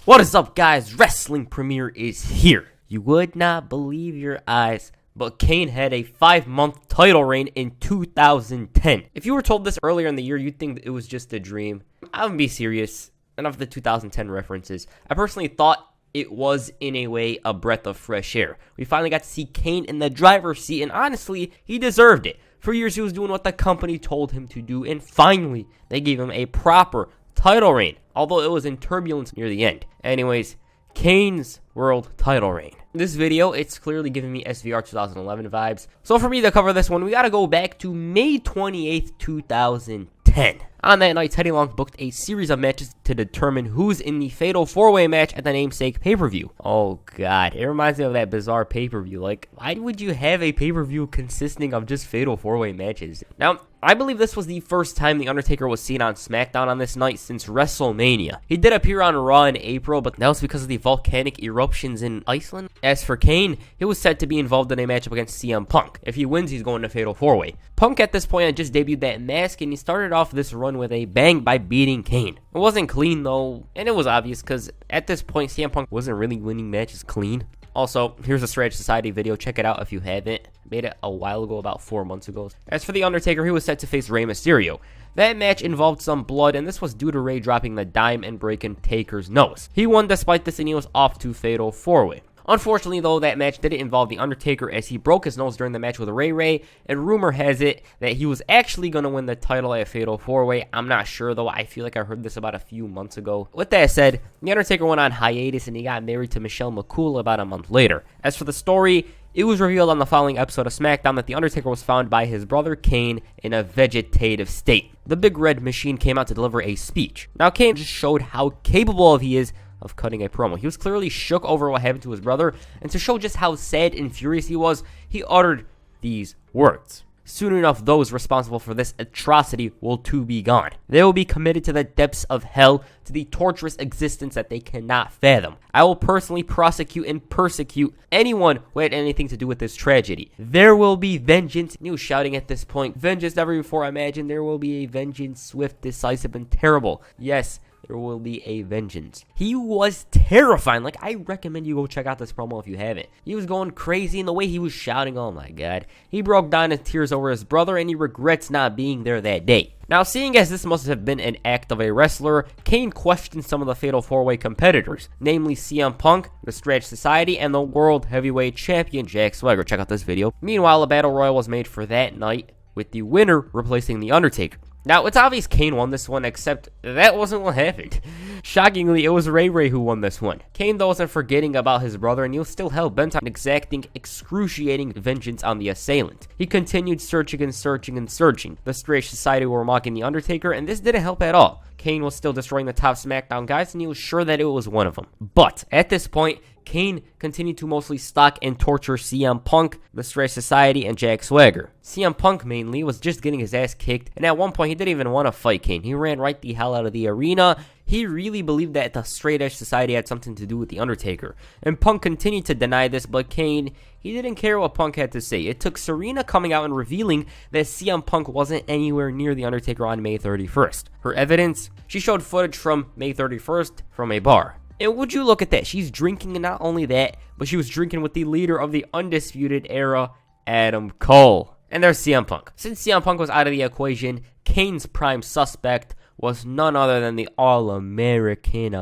What is up, guys? Wrestling Premiere is here. You would not believe your eyes, but Kane had a 5-month title reign in 2010. If you were told this earlier in the year, you'd think it was just a dream. I'm gonna be serious. Enough of the 2010 references. I personally thought it was, in a way, a breath of fresh air. We finally got to see Kane in the driver's seat, and honestly, he deserved it. For years, he was doing what the company told him to do, and finally, they gave him a proper title reign, although it was in turbulence near the end. Anyways, Kane's world title reign. This video, it's clearly giving me SVR 2011 vibes. So for me to cover this one, we gotta go back to May 28th, 2010. On that night, Teddy Long booked a series of matches to determine who's in the Fatal 4-Way match at the namesake pay-per-view. Oh god, it reminds me of that bizarre pay-per-view. Like, why would you have a pay-per-view consisting of just Fatal 4-Way matches? Now, I believe this was the first time The Undertaker was seen on SmackDown on this night since WrestleMania. He did appear on Raw in April, but that was because of the volcanic eruptions in Iceland. As for Kane, he was set to be involved in a matchup against CM Punk. If he wins, he's going to Fatal 4-Way. Punk at this point had just debuted that mask, and he started off this run with a bang by beating Kane. It wasn't clean though, and it was obvious because at this point CM Punk wasn't really winning matches clean. Also, here's a Stretch Society video. Check it out if you haven't. Made it a while ago, about 4 months ago. As for The Undertaker, he was set to face Rey Mysterio. That match involved some blood, and this was due to Rey dropping the dime and breaking Taker's nose. He won despite this, and he was off to Fatal 4-Way. Unfortunately, though, that match didn't involve The Undertaker as he broke his nose during the match with Ray, and rumor has it that he was actually going to win the title at Fatal 4-Way. I'm not sure, though. I feel like I heard this about a few months ago. With that said, The Undertaker went on hiatus, and he got married to Michelle McCool about a month later. As for the story, it was revealed on the following episode of SmackDown that The Undertaker was found by his brother Kane in a vegetative state. The Big Red Machine came out to deliver a speech. Now, Kane just showed how capable he is of cutting a promo. He was clearly shook over what happened to his brother, and to show just how sad and furious he was, he uttered these words. Soon enough, those responsible for this atrocity will too be gone. They will be committed to the depths of hell, to the torturous existence that they cannot fathom. I will personally prosecute and persecute anyone who had anything to do with this tragedy. There will be vengeance. And he was shouting at this point, vengeance never before imagined. There will be a vengeance, swift, decisive, and terrible. Yes, there will be a vengeance. He was terrifying. Like, I recommend you go check out this promo if you haven't. He was going crazy, and the way he was shouting, oh my god. He broke down in tears over his brother, and he regrets not being there that day. Now, seeing as this must have been an act of a wrestler, Kane questioned some of the Fatal 4-Way competitors, namely CM Punk, the Stretch Society, and the World Heavyweight Champion Jack Swagger. Check out this video. Meanwhile, a battle royal was made for that night, with the winner replacing The Undertaker. Now, it's obvious Kane won this one, except that wasn't what happened. Shockingly, it was Ray who won this one. Kane, though, wasn't forgetting about his brother, and he was still hell-bent on exacting excruciating vengeance on the assailant. He continued searching and searching and searching. The Stretch Society were mocking The Undertaker, and this didn't help at all. Kane was still destroying the top SmackDown guys, and he was sure that it was one of them. But, at this point, Kane continued to mostly stalk and torture CM Punk, the Stretch Society, and Jack Swagger. CM Punk, mainly, was just getting his ass kicked, and at one point, he didn't even want to fight Kane. He ran right the hell out of the arena. He really believed that the Straight Edge Society had something to do with The Undertaker. And Punk continued to deny this, but Kane, he didn't care what Punk had to say. It took Serena coming out and revealing that CM Punk wasn't anywhere near The Undertaker on May 31st. Her evidence? She showed footage from May 31st from a bar. And would you look at that? She's drinking, and not only that, but she was drinking with the leader of the Undisputed Era, Adam Cole. And there's CM Punk. Since CM Punk was out of the equation, Kane's prime suspect was none other than the all-American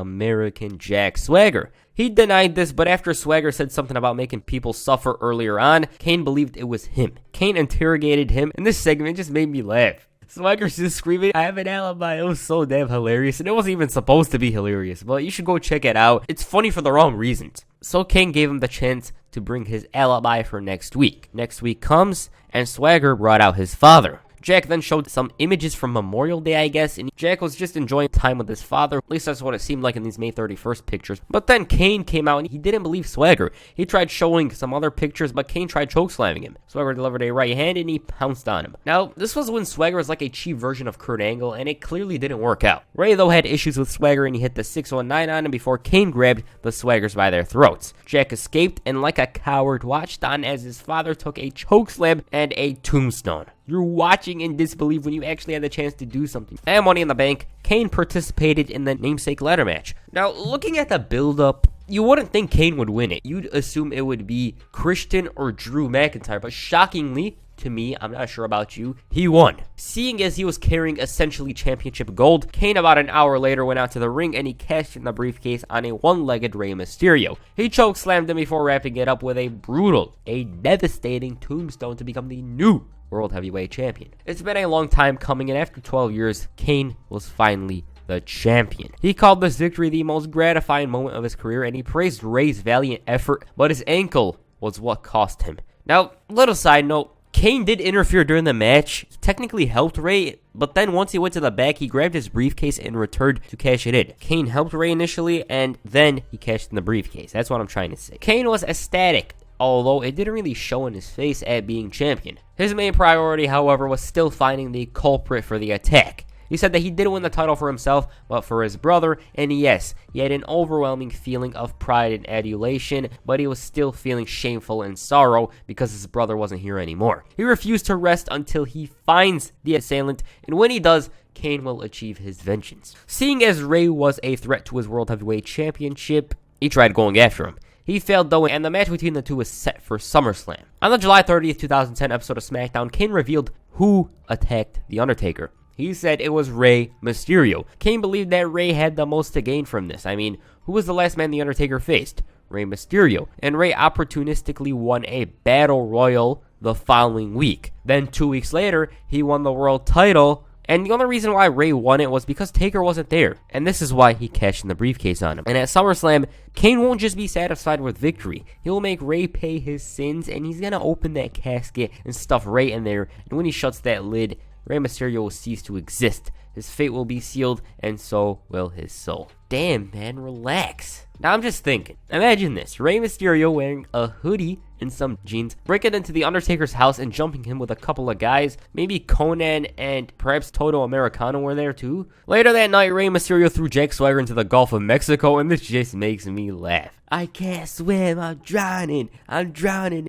Jack Swagger. He denied this, but after Swagger said something about making people suffer earlier on, Kane believed it was him. Kane interrogated him, and this segment just made me laugh. Swagger's just screaming, I have an alibi. It was so damn hilarious, and it wasn't even supposed to be hilarious, but you should go check it out. It's funny for the wrong reasons. So Kane gave him the chance to bring his alibi for next week. Next week comes, and Swagger brought out his father. Jack then showed some images from Memorial Day, I guess, and Jack was just enjoying time with his father. At least that's what it seemed like in these May 31st pictures. But then Kane came out, and he didn't believe Swagger. He tried showing some other pictures, but Kane tried chokeslamming him. Swagger delivered a right hand, and he pounced on him. Now, this was when Swagger was like a cheap version of Kurt Angle, and it clearly didn't work out. Ray, though, had issues with Swagger, and he hit the 619 on him before Kane grabbed the Swaggers by their throats. Jack escaped, and like a coward, watched on as his father took a chokeslam and a tombstone. You're watching in disbelief when you actually had the chance to do something. And Money in the Bank, Kane participated in the namesake ladder match. Now, looking at the build-up, you wouldn't think Kane would win it. You'd assume it would be Christian or Drew McIntyre, but shockingly, to me, I'm not sure about you, he won. Seeing as he was carrying essentially championship gold, Kane about an hour later went out to the ring and he cashed in the briefcase on a one-legged Rey Mysterio. He chokeslammed him before wrapping it up with a brutal, a devastating tombstone to become the new World Heavyweight Champion. It's been a long time coming, and after 12 years, Kane was finally the champion. He called this victory the most gratifying moment of his career, and he praised Rey's valiant effort, but his ankle was what cost him. Now, little side note, Kane did interfere during the match, technically helped Rey, but then once he went to the back, he grabbed his briefcase and returned to cash it in. Kane helped Rey initially, and then he cashed in the briefcase. That's what I'm trying to say. Kane was ecstatic, although it didn't really show in his face at being champion. His main priority, however, was still finding the culprit for the attack. He said that he didn't win the title for himself, but for his brother, and yes, he had an overwhelming feeling of pride and adulation, but he was still feeling shameful and sorrow because his brother wasn't here anymore. He refused to rest until he finds the assailant, and when he does, Kane will achieve his vengeance. Seeing as Rey was a threat to his World Heavyweight Championship, he tried going after him. He failed though, and the match between the two was set for SummerSlam. On the July 30th, 2010 episode of SmackDown, Kane revealed who attacked The Undertaker. He said it was Rey Mysterio. Kane believed that Rey had the most to gain from this. I mean, who was the last man The Undertaker faced? Rey Mysterio. And Rey opportunistically won a Battle Royal the following week. Then 2 weeks later, he won the world title. And the only reason why Rey won it was because Taker wasn't there. And this is why he cashed in the briefcase on him. And at SummerSlam, Kane won't just be satisfied with victory. He'll make Rey pay his sins, and he's going to open that casket and stuff Rey in there. And when he shuts that lid, Rey Mysterio will cease to exist. His fate will be sealed, and so will his soul. Damn, man, relax. Now I'm just thinking, imagine this, Rey Mysterio wearing a hoodie and some jeans, breaking into The Undertaker's house and jumping him with a couple of guys. Maybe Conan and perhaps Toto Americano were there too. Later that night, Rey Mysterio threw Jack Swagger into the Gulf of Mexico, and this just makes me laugh. I can't swim, I'm drowning.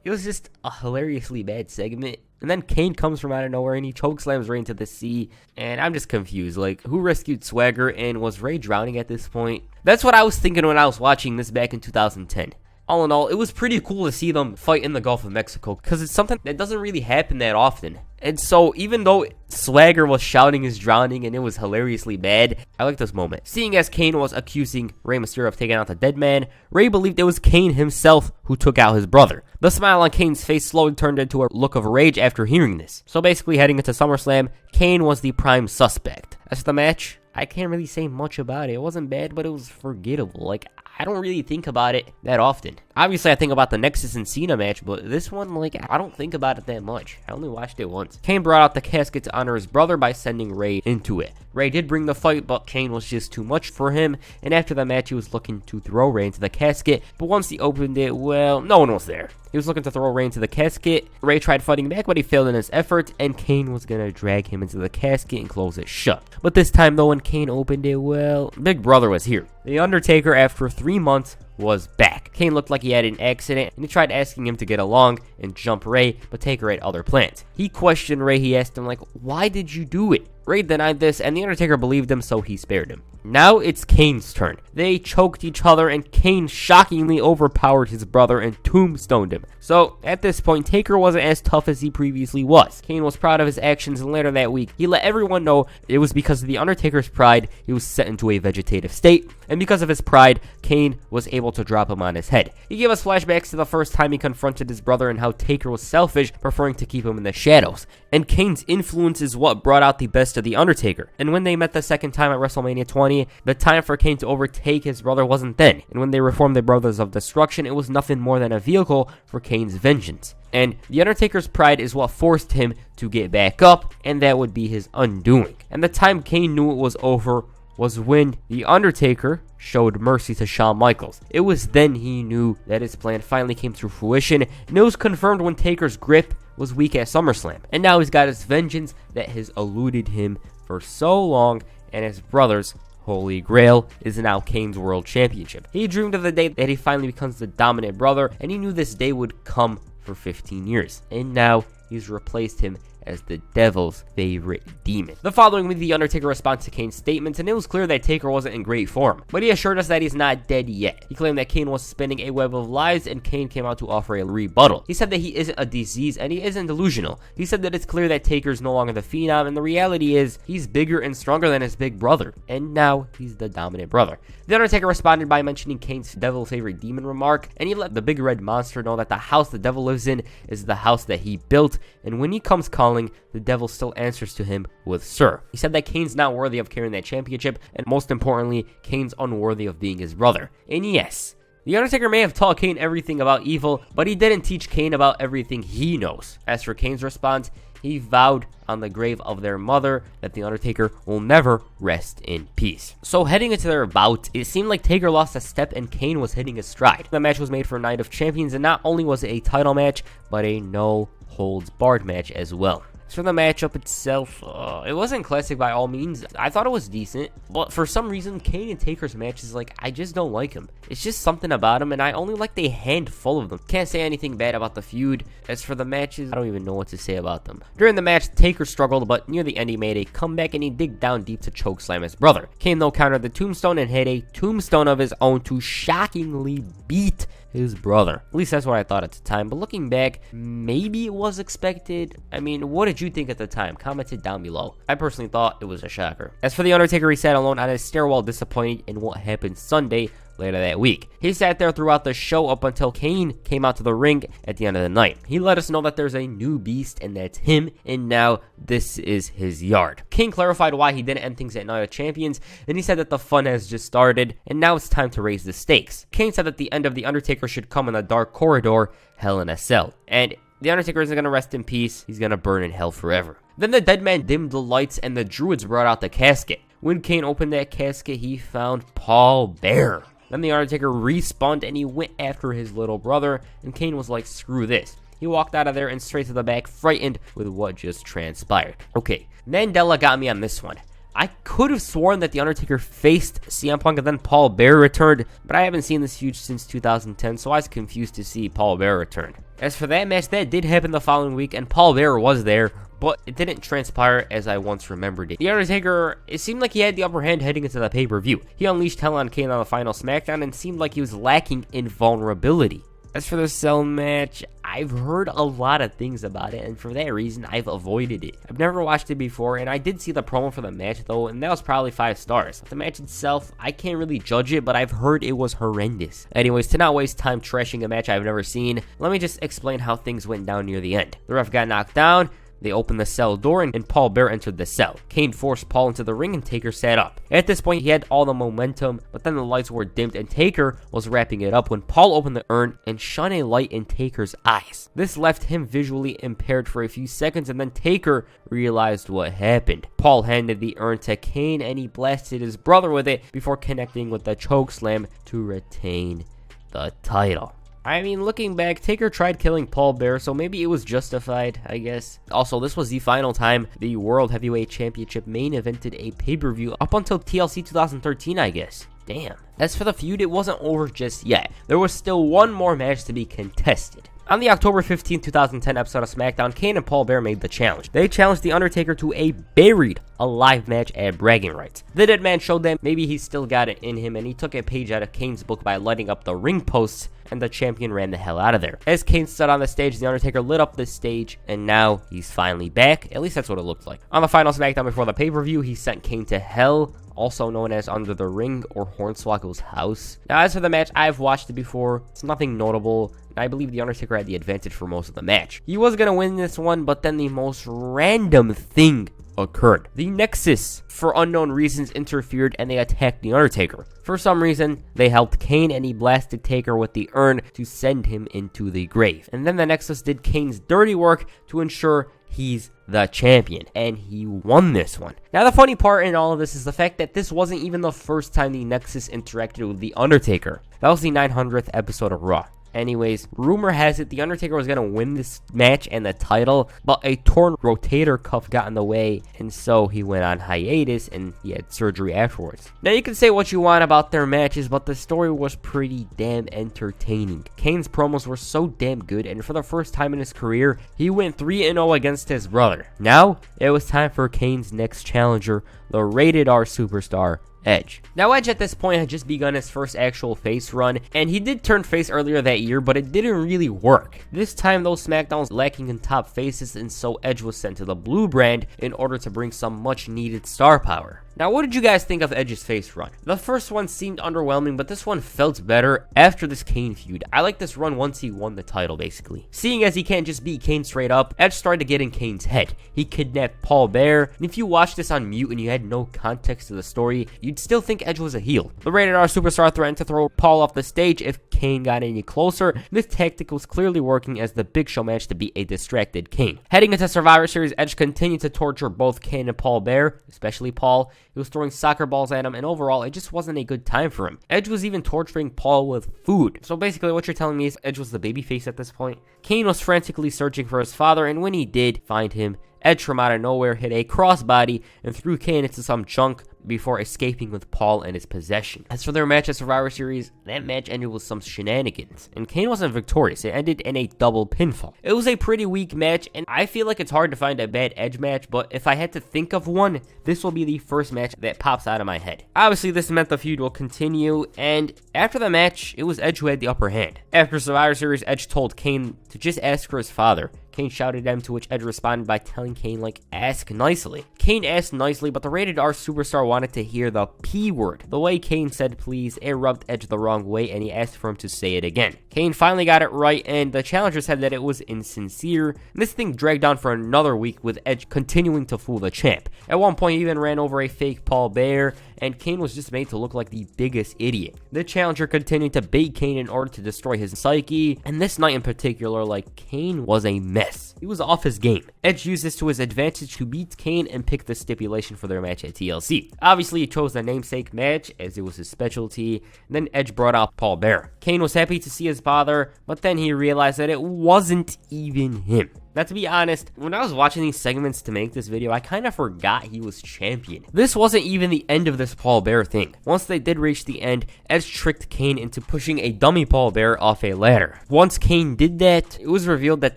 It was just a hilariously bad segment. And then Kane comes from out of nowhere and he chokeslams Rey into the sea. And I'm just confused. Like, who rescued Swagger, and was Rey drowning at this point? That's what I was thinking when I was watching this back in 2010. All in all, it was pretty cool to see them fight in the Gulf of Mexico, because it's something that doesn't really happen that often. And so, even though Swagger was shouting his drowning and it was hilariously bad, I like this moment. Seeing as Kane was accusing Rey Mysterio of taking out the dead man, Rey believed it was Kane himself who took out his brother. The smile on Kane's face slowly turned into a look of rage after hearing this. So basically, heading into SummerSlam, Kane was the prime suspect. As for the match, I can't really say much about it. It wasn't bad, but it was forgettable. Like, I don't really think about it that often. Obviously, I think about the Nexus and Cena match, but this one, like, I don't think about it that much. I only watched it once. Kane brought out the casket to honor his brother by sending Rey into it. Rey did bring the fight, but Kane was just too much for him, and after the match, he was looking to throw Rey into the casket, but once he opened it, well, no one was there. He was looking to throw Rey into the casket. Rey tried fighting back, but he failed in his effort, and Kane was gonna drag him into the casket and close it shut. But this time, though, when Kane opened it, well, Big Brother was here. The Undertaker, after 3 months, was back. Kane looked like he had an accident, and he tried asking him to get along and jump Rey, but Taker had other plans. He questioned Rey. He asked him, like, why did you do it? Rey denied this, and The Undertaker believed him, so he spared him. Now it's Kane's turn. They choked each other, and Kane shockingly overpowered his brother and tombstoned him. So, at this point, Taker wasn't as tough as he previously was. Kane was proud of his actions, and later that week, he let everyone know it was because of The Undertaker's pride he was set into a vegetative state, and because of his pride, Kane was able to drop him on his head. He gave us flashbacks to the first time he confronted his brother and how Taker was selfish, preferring to keep him in the shadows. And Kane's influence is what brought out the best of The Undertaker. And when they met the second time at WrestleMania 20, the time for Kane to overtake his brother wasn't then. And when they reformed the Brothers of Destruction, it was nothing more than a vehicle for Kane's vengeance. And The Undertaker's pride is what forced him to get back up, and that would be his undoing. And the time Kane knew it was over was when The Undertaker showed mercy to Shawn Michaels. It was then he knew that his plan finally came to fruition, and it was confirmed when Taker's grip was weak at SummerSlam. And now he's got his vengeance that has eluded him for so long, and his brother's Holy Grail is now Kane's World Championship. He dreamed of the day that he finally becomes the dominant brother, and he knew this day would come for 15 years. And now he's replaced him as the devil's favorite demon. The following week, The Undertaker responded to Kane's statements, and it was clear that Taker wasn't in great form, but he assured us that he's not dead yet. He claimed that Kane was spinning a web of lies, and Kane came out to offer a rebuttal. He said that he isn't a disease, and he isn't delusional. He said that it's clear that Taker's no longer the Phenom, and the reality is, he's bigger and stronger than his big brother, and now he's the dominant brother. The Undertaker responded by mentioning Kane's devil favorite demon remark, and he let the big red monster know that the house the devil lives in is the house that he built, and when he comes calling, the devil still answers to him with sir. He said that Kane's not worthy of carrying that championship, and most importantly, Kane's unworthy of being his brother. And yes, The Undertaker may have taught Kane everything about evil, but he didn't teach Kane about everything he knows. As for Kane's response, he vowed on the grave of their mother that The Undertaker will never rest in peace. So heading into their bout, it seemed like Taker lost a step and Kane was hitting his stride. The match was made for Night of Champions, and not only was it a title match, but a no-holds-barred match as well. As for the matchup itself, it wasn't classic by all means. I thought it was decent, but for some reason, Kane and Taker's matches, I just don't like him. It's just something about him, and I only liked a handful of them. Can't say anything bad about the feud. As for the matches, I don't even know what to say about them. During the match, Taker struggled, but near the end, he made a comeback, and he digged down deep to chokeslam his brother. Kane, though, countered the tombstone and had a tombstone of his own to shockingly beat his brother. At least that's what I thought at the time, but looking back, maybe it was expected. I mean, what did you think at the time? Comment it down below. I personally thought it was a shocker. As for The Undertaker, he sat alone on his stairwell, disappointed in what happened Sunday later that week. He sat there throughout the show up until Kane came out to the ring at the end of the night. He let us know that there's a new beast, and that's him, and now this is his yard. Kane clarified why he didn't end things at Night of Champions, and he said that the fun has just started, and now it's time to raise the stakes. Kane said that the end of The Undertaker should come in a dark corridor, Hell in a Cell, and The Undertaker isn't going to rest in peace, he's going to burn in hell forever. Then the dead man dimmed the lights, and the Druids brought out the casket. When Kane opened that casket, he found Paul Bearer. Then The Undertaker respawned and he went after his little brother, and Kane was like, screw this. He walked out of there and straight to the back, frightened with what just transpired. Okay, Mandela got me on this one. I could have sworn that The Undertaker faced CM Punk and then Paul Bearer returned, but I haven't seen this feud since 2010, so I was confused to see Paul Bearer return. As for that match, that did happen the following week, and Paul Bearer was there, but it didn't transpire as I once remembered it. The Undertaker, it seemed like he had the upper hand heading into the pay-per-view. He unleashed hell on Kane on the final SmackDown and seemed like he was lacking in vulnerability. As for the Cell match, I've heard a lot of things about it, and for that reason, I've avoided it. I've never watched it before, and I did see the promo for the match, though, and that was probably 5 stars. The match itself, I can't really judge it, but I've heard it was horrendous. Anyways, to not waste time trashing a match I've never seen, let me just explain how things went down near the end. The ref got knocked down. They opened the cell door, and Paul Bearer entered the cell. Kane forced Paul into the ring, and Taker sat up. At this point, he had all the momentum, but then the lights were dimmed, and Taker was wrapping it up when Paul opened the urn and shone a light in Taker's eyes. This left him visually impaired for a few seconds, and then Taker realized what happened. Paul handed the urn to Kane, and he blasted his brother with it before connecting with the chokeslam to retain the title. I mean, looking back, Taker tried killing Paul Bearer, so maybe it was justified, I guess. Also, this was the final time the World Heavyweight Championship main evented a pay-per-view up until TLC 2013, I guess. Damn. As for the feud, it wasn't over just yet. There was still one more match to be contested. On the October 15, 2010 episode of SmackDown, Kane and Paul Bearer made the challenge. They challenged The Undertaker to a buried alive match at bragging rights. The dead man showed them maybe he still got it in him, and he took a page out of Kane's book by lighting up the ring posts, and the champion ran the hell out of there. As Kane stood on the stage, The Undertaker lit up the stage, and now he's finally back. At least that's what it looked like. On the final SmackDown before the pay-per-view, he sent Kane to hell, also known as Under the Ring or Hornswoggle's house. Now, as for the match, I've watched it before. It's nothing notable, and I believe The Undertaker had the advantage for most of the match. He was going to win this one, but then the most random thing occurred. The Nexus, for unknown reasons, interfered, and they attacked The Undertaker. For some reason, they helped Kane, and he blasted Taker with the urn to send him into the grave. And then the Nexus did Kane's dirty work to ensure he's the champion, and he won this one. Now, the funny part in all of this is the fact that this wasn't even the first time the Nexus interacted with The Undertaker. That was the 900th episode of Raw. Anyways, rumor has it The Undertaker was going to win this match and the title, but a torn rotator cuff got in the way, and so he went on hiatus and he had surgery afterwards. Now, you can say what you want about their matches, but the story was pretty damn entertaining. Kane's promos were so damn good, and for the first time in his career, he went 3-0 against his brother. Now, it was time for Kane's next challenger, the rated R superstar, Edge. Now, Edge at this point had just begun his first actual face run, and he did turn face earlier that year, but it didn't really work. This time, though, SmackDown was lacking in top faces, and so Edge was sent to the Blue brand in order to bring some much needed star power. Now, what did you guys think of Edge's face run? The first one seemed underwhelming, but this one felt better after this Kane feud. I like this run once he won the title, basically. Seeing as he can't just beat Kane straight up, Edge started to get in Kane's head. He kidnapped Paul Bearer, and if you watched this on mute and you had no context to the story, you'd still think Edge was a heel. The rated R superstar threatened to throw Paul off the stage if Kane got any closer. This tactic was clearly working as the Big Show match to beat a distracted Kane. Heading into Survivor Series, Edge continued to torture both Kane and Paul Bearer, especially Paul. He was throwing soccer balls at him, and overall, it just wasn't a good time for him. Edge was even torturing Paul with food. So basically, what you're telling me is Edge was the babyface at this point? Kane was frantically searching for his father, and when he did find him, Edge from out of nowhere hit a crossbody and threw Kane into some junk before escaping with Paul and his possession. As for their match at Survivor Series, that match ended with some shenanigans, and Kane wasn't victorious. It ended in a double pinfall. It was a pretty weak match, and I feel like it's hard to find a bad Edge match, but if I had to think of one, this will be the first match that pops out of my head. Obviously, this meant the feud will continue, and after the match, it was Edge who had the upper hand. After Survivor Series, Edge told Kane to just ask for his father. Kane shouted at him, to which Edge responded by telling Kane, ask nicely. Kane asked nicely, but the rated R superstar wanted to hear the P word. The way Kane said please, it rubbed Edge the wrong way, and he asked for him to say it again. Kane finally got it right, and the challenger said that it was insincere. This thing dragged on for another week, with Edge continuing to fool the champ. At one point, he even ran over a fake Paul Bearer, and Kane was just made to look like the biggest idiot. The challenger continued to bait Kane in order to destroy his psyche, and this night in particular, Kane was a mess. He was off his game. Edge used this to his advantage to beat Kane and pick the stipulation for their match at TLC. Obviously, he chose the namesake match, as it was his specialty, and then Edge brought out Paul Bearer. Kane was happy to see his father, but then he realized that it wasn't even him. Now, to be honest, when I was watching these segments to make this video, I kind of forgot he was champion. This wasn't even the end of this Paul Bearer thing. Once they did reach the end, Edge tricked Kane into pushing a dummy Paul Bearer off a ladder. Once Kane did that, it was revealed that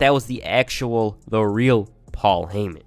that was the real Paul Heyman.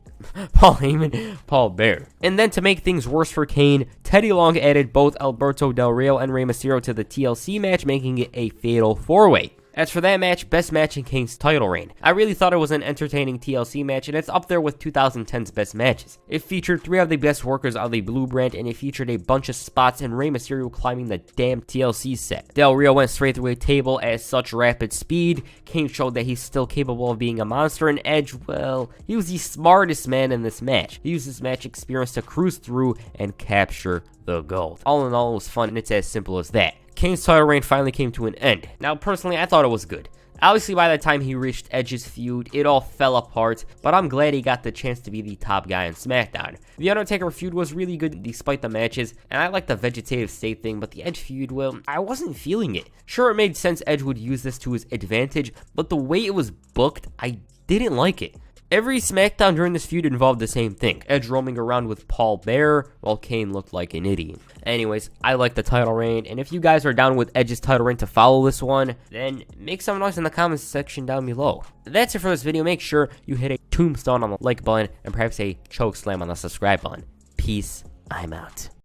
Paul Bearer. And then to make things worse for Kane, Teddy Long added both Alberto Del Rio and Rey Mysterio to the TLC match, making it a fatal 4-way. As for that match, best match in Kane's title reign. I really thought it was an entertaining TLC match, and it's up there with 2010's best matches. It featured 3 of the best workers of the Blue brand, and it featured a bunch of spots and Rey Mysterio climbing the damn TLC set. Del Rio went straight through a table at such rapid speed. Kane showed that he's still capable of being a monster, and Edge, well, he was the smartest man in this match. He used his match experience to cruise through and capture the gold. All in all, it was fun, and it's as simple as that. Kane's title reign finally came to an end. Now, personally, I thought it was good. Obviously, by the time he reached Edge's feud, it all fell apart, but I'm glad he got the chance to be the top guy on SmackDown. The Undertaker feud was really good despite the matches, and I like the vegetative state thing, but the Edge feud, well, I wasn't feeling it. Sure, it made sense Edge would use this to his advantage, but the way it was booked, I didn't like it. Every SmackDown during this feud involved the same thing. Edge roaming around with Paul Bearer, while Kane looked like an idiot. Anyways, I like the title reign, and if you guys are down with Edge's title reign to follow this one, then make some noise in the comments section down below. That's it for this video. Make sure you hit a tombstone on the like button, and perhaps a choke slam on the subscribe button. Peace. I'm out.